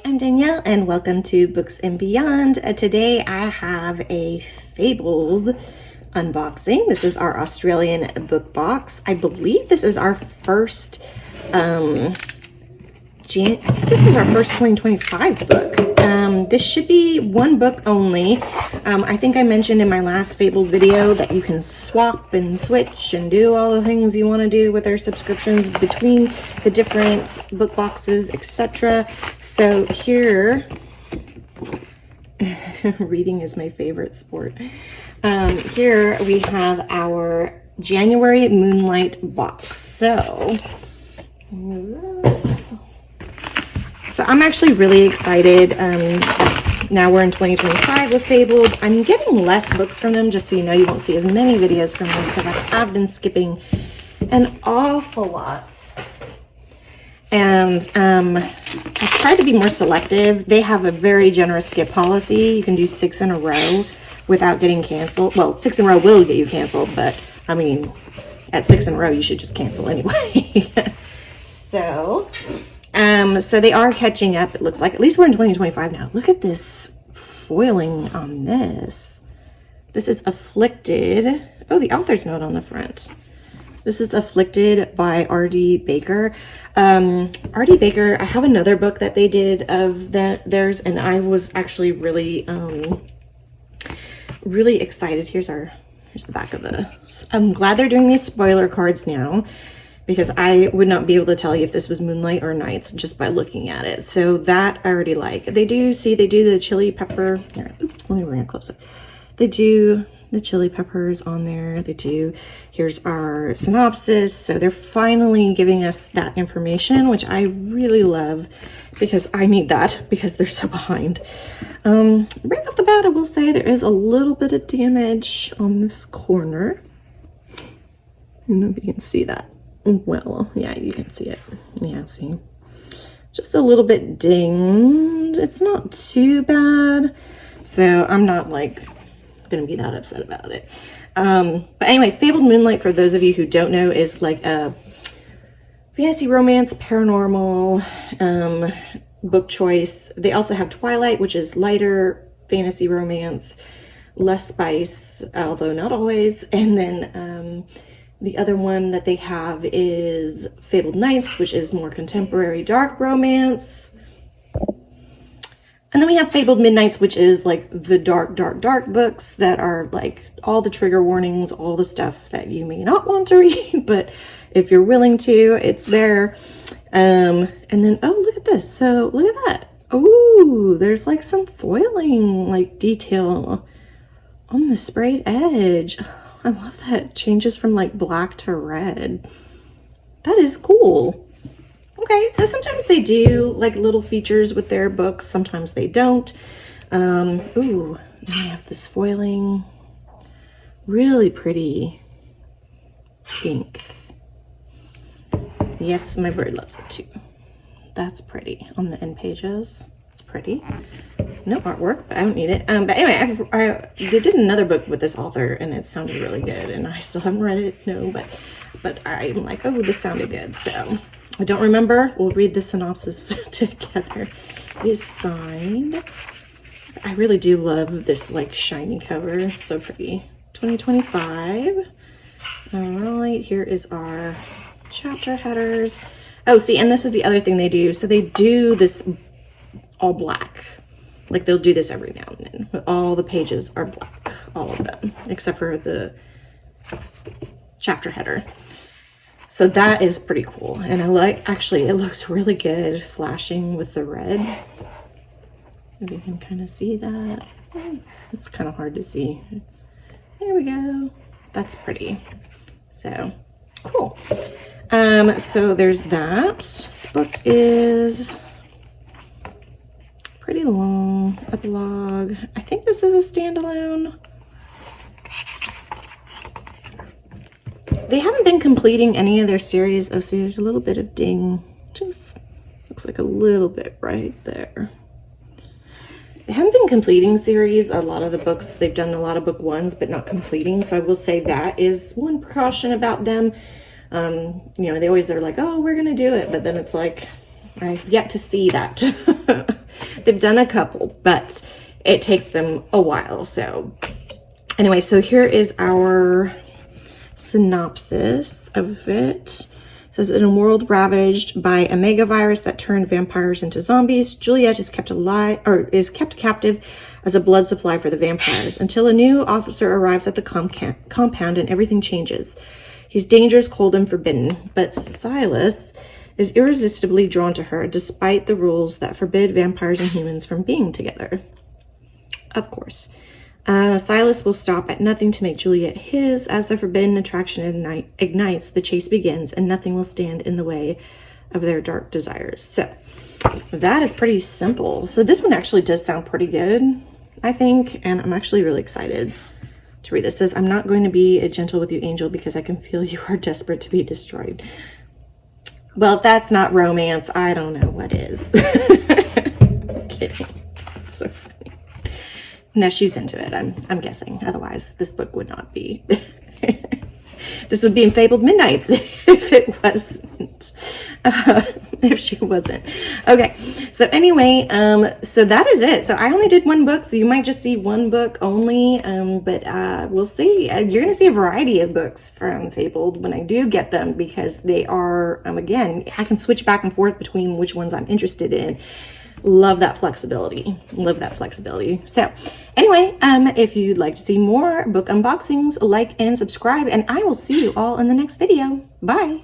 I'm Danielle and welcome to Books and Beyond. Today I have a Fabled unboxing. This is our Australian book box. I believe this is our first, this is our first 2025 book. This should be one book only. I think I mentioned in my last Fabled video that you can swap and switch and do all the things you want to do with our subscriptions between the different book boxes, etc. So here, reading is my favorite sport. Here we have our January Moonlight box. So I'm actually really excited. Now we're in 2025 with Fabled. I'm getting less books from them, just so you know, you won't see as many videos from them because I have been skipping an awful lot. And I've tried to be more selective. They have a very generous skip policy. You can do 6 in a row without getting canceled. Well, 6 in a row will get you canceled, but I mean, at 6 in a row, you should just cancel anyway. So they are catching up, it looks like. At least we're in 2025 now. Look at this foiling on this. This is Afflicted. Oh, the author's note on the front. This is Afflicted by R.D. Baker. R.D. Baker, I have another book that they did of theirs, and I was actually really, really excited. Here's the back of this. I'm glad they're doing these spoiler cards now, because I would not be able to tell you if this was Moonlight or Nights just by looking at it. So that I already like. They do the chili pepper. Here, oops, let me bring it closer. They do the chili peppers on there. They do, here's our synopsis. So they're finally giving us that information, which I really love because I need that because they're so behind. Right off the bat, I will say there is a little bit of damage on this corner. I don't know if you can see that. Well, yeah, you can see it. Yeah, see, just a little bit dinged. It's not too bad, so I'm not like gonna be that upset about it. But anyway, Fabled Moonlight, for those of you who don't know, is like a fantasy romance paranormal book choice. They also have Twilight, which is lighter fantasy romance, less spice, although not always. And then the other one that they have is Fabled Nights, which is more contemporary dark romance. And then we have Fabled Midnights, which is like the dark books that are like all the trigger warnings, all the stuff that you may not want to read, but if you're willing to, it's there. And then, oh, look at this. So look at that. Oh, there's like some foiling like detail on the sprayed edge. I love that it changes from like black to red. That is cool. Okay, so sometimes they do like little features with their books. Sometimes they don't. Ooh, then we have this foiling. Really pretty pink. Yes, my bird loves it too. That's pretty on the end pages. It's pretty. No artwork, but I don't need it. But anyway, they did another book with this author and it sounded really good, and I still haven't read it, no, but I'm like, oh, this sounded good. So I don't remember. We'll read the synopsis together. It is signed. I really do love this like shiny cover. It's so pretty. 2025. All right, here is our chapter headers. Oh, see, and this is the other thing they do. So they do this all black. Like they'll do this every now and then, but all the pages are black, all of them, except for the chapter header. So that is pretty cool. And I like, actually, it looks really good flashing with the red. Maybe you can kind of see that. It's kind of hard to see. There we go. That's pretty. So cool. So there's that. This book is pretty long. Epilogue. I think this is a standalone. They haven't been completing any of their series. Oh, see, there's a little bit of ding. Just looks like a little bit right there. They haven't been completing series. A lot of the books, they've done a lot of book ones, but not completing. So I will say that is one precaution about them. You know, they always are like, oh, we're going to do it. But then it's like, I've yet to see that. They've done a couple, but it takes them a while. So anyway, so here is our synopsis of it. It says, in a world ravaged by a megavirus that turned vampires into zombies, Juliet is kept alive, or is kept captive as a blood supply for the vampires until a new officer arrives at the compound and everything changes. He's dangerous, cold, and forbidden, but Silas is irresistibly drawn to her despite the rules that forbid vampires and humans from being together. Of course. Silas will stop at nothing to make Juliet his. As the forbidden attraction ignites, the chase begins, and nothing will stand in the way of their dark desires. So that is pretty simple. So this one actually does sound pretty good, I think, and I'm actually really excited to read this. It says, I'm not going to be gentle with you, Angel, because I can feel you are desperate to be destroyed. Well, if that's not romance, I don't know what is. Kidding. So funny. No, she's into it, I'm guessing. Otherwise, this book would not be. This would be in Fabled Midnights if it wasn't. If she wasn't. Okay, so anyway, so that is it. So I only did one book, so you might just see one book only, but we'll see. You're going to see a variety of books from Fabled when I do get them, because they are, again, I can switch back and forth between which ones I'm interested in. Love that flexibility. Love that flexibility. So anyway, if you'd like to see more book unboxings, like and subscribe, and I will see you all in the next video. Bye.